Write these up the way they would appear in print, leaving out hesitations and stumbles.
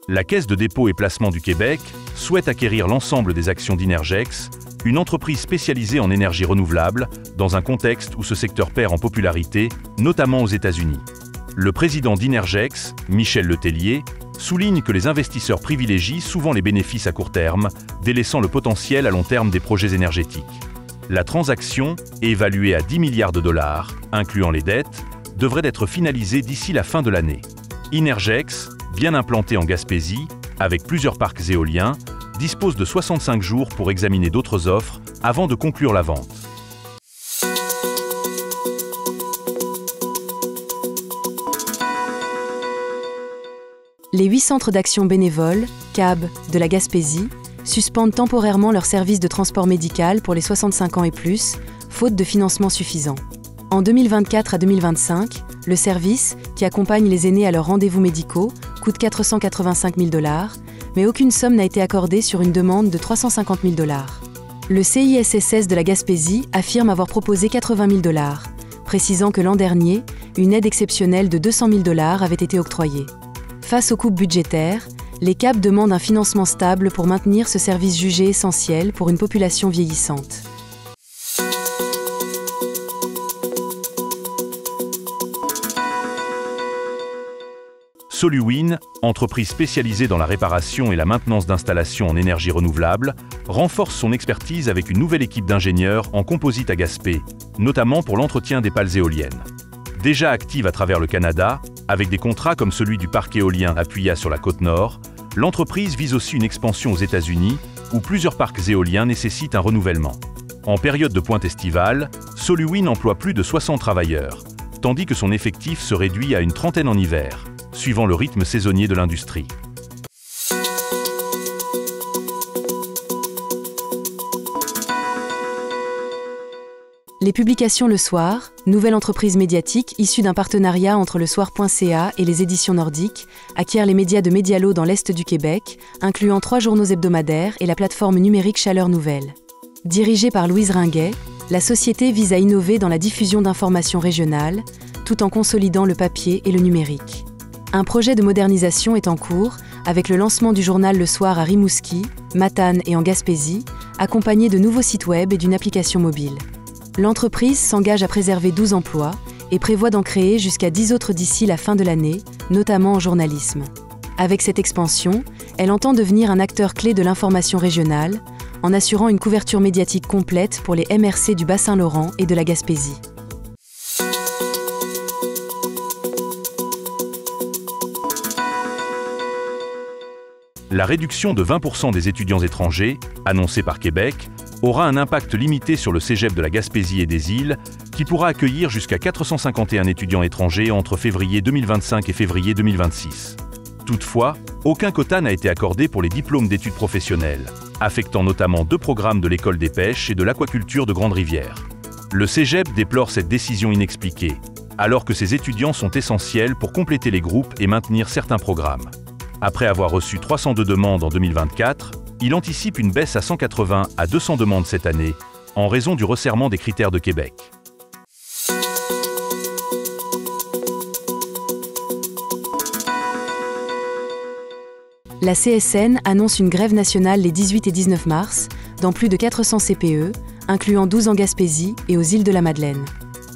La Caisse de dépôt et placement du Québec souhaite acquérir l'ensemble des actions d'Innergex, une entreprise spécialisée en énergie renouvelable, dans un contexte où ce secteur perd en popularité, notamment aux États-Unis. Le président d'Innergex, Michel Letellier, souligne que les investisseurs privilégient souvent les bénéfices à court terme, délaissant le potentiel à long terme des projets énergétiques. La transaction, évaluée à 10 milliards de dollars, incluant les dettes, devrait être finalisée d'ici la fin de l'année. Innergex, bien implanté en Gaspésie, avec plusieurs parcs éoliens, dispose de 65 jours pour examiner d'autres offres avant de conclure la vente. Les 8 centres d'action bénévoles, CAB, de la Gaspésie, suspendent temporairement leur service de transport médical pour les 65 ans et plus, faute de financement suffisant. En 2024 à 2025, le service, qui accompagne les aînés à leurs rendez-vous médicaux, coûte 485 000 $, mais aucune somme n'a été accordée sur une demande de 350 000 $. Le CISSS de la Gaspésie affirme avoir proposé 80 000 $, précisant que l'an dernier, une aide exceptionnelle de 200 000 $ avait été octroyée. Face aux coupes budgétaires, les CAB demandent un financement stable pour maintenir ce service jugé essentiel pour une population vieillissante. Soluwin, entreprise spécialisée dans la réparation et la maintenance d'installations en énergie renouvelable, renforce son expertise avec une nouvelle équipe d'ingénieurs en composite à Gaspé, notamment pour l'entretien des pales éoliennes. Déjà active à travers le Canada, avec des contrats comme celui du parc éolien Apuia sur la Côte-Nord, l'entreprise vise aussi une expansion aux États-Unis, où plusieurs parcs éoliens nécessitent un renouvellement. En période de pointe estivale, Soluwin emploie plus de 60 travailleurs, tandis que son effectif se réduit à une trentaine en hiver, suivant le rythme saisonnier de l'industrie. Les publications Le Soir, nouvelle entreprise médiatique issue d'un partenariat entre le Soir.ca et les éditions nordiques, acquiert les médias de Medialo dans l'Est du Québec, incluant 3 journaux hebdomadaires et la plateforme numérique Chaleur Nouvelle. Dirigée par Louise Ringuet, la société vise à innover dans la diffusion d'informations régionales, tout en consolidant le papier et le numérique. Un projet de modernisation est en cours, avec le lancement du journal Le Soir à Rimouski, Matane et en Gaspésie, accompagné de nouveaux sites web et d'une application mobile. L'entreprise s'engage à préserver 12 emplois et prévoit d'en créer jusqu'à 10 autres d'ici la fin de l'année, notamment en journalisme. Avec cette expansion, elle entend devenir un acteur clé de l'information régionale, en assurant une couverture médiatique complète pour les MRC du Bas-Saint-Laurent et de la Gaspésie. La réduction de 20% des étudiants étrangers, annoncée par Québec, aura un impact limité sur le cégep de la Gaspésie et des Îles, qui pourra accueillir jusqu'à 451 étudiants étrangers entre février 2025 et février 2026. Toutefois, aucun quota n'a été accordé pour les diplômes d'études professionnelles, affectant notamment 2 programmes de l'École des pêches et de l'aquaculture de Grande-Rivière. Le cégep déplore cette décision inexpliquée, alors que ces étudiants sont essentiels pour compléter les groupes et maintenir certains programmes. Après avoir reçu 302 demandes en 2024, il anticipe une baisse à 180 à 200 demandes cette année, en raison du resserrement des critères de Québec. La CSN annonce une grève nationale les 18 et 19 mars, dans plus de 400 CPE, incluant 12 en Gaspésie et aux îles de la Madeleine.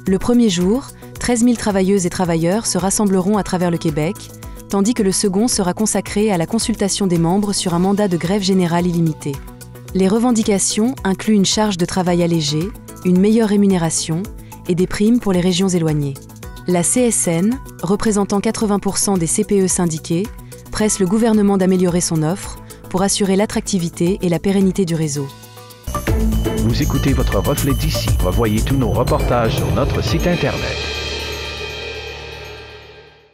Le premier jour, 13 000 travailleuses et travailleurs se rassembleront à travers le Québec, tandis que le second sera consacré à la consultation des membres sur un mandat de grève générale illimité. Les revendications incluent une charge de travail allégée, une meilleure rémunération et des primes pour les régions éloignées. La CSN, représentant 80% des CPE syndiqués, presse le gouvernement d'améliorer son offre pour assurer l'attractivité et la pérennité du réseau. Vous écoutez votre reflet d'ici. Revoyez tous nos reportages sur notre site Internet.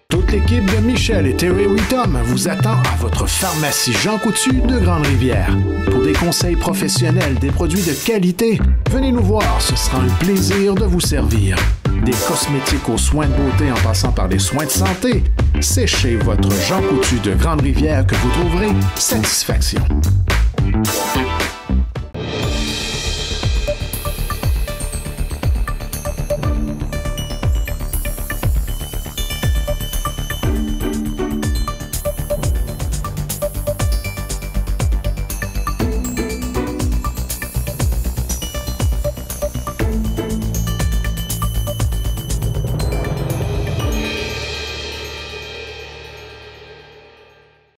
Toute l'équipe de Michel et Terry Whittom vous attend à votre pharmacie Jean Coutu de Grande-Rivière. Pour des conseils professionnels, des produits de qualité, venez nous voir, ce sera un plaisir de vous servir. Des cosmétiques aux soins de beauté en passant par les soins de santé, c'est chez votre Jean Coutu de Grande-Rivière que vous trouverez satisfaction.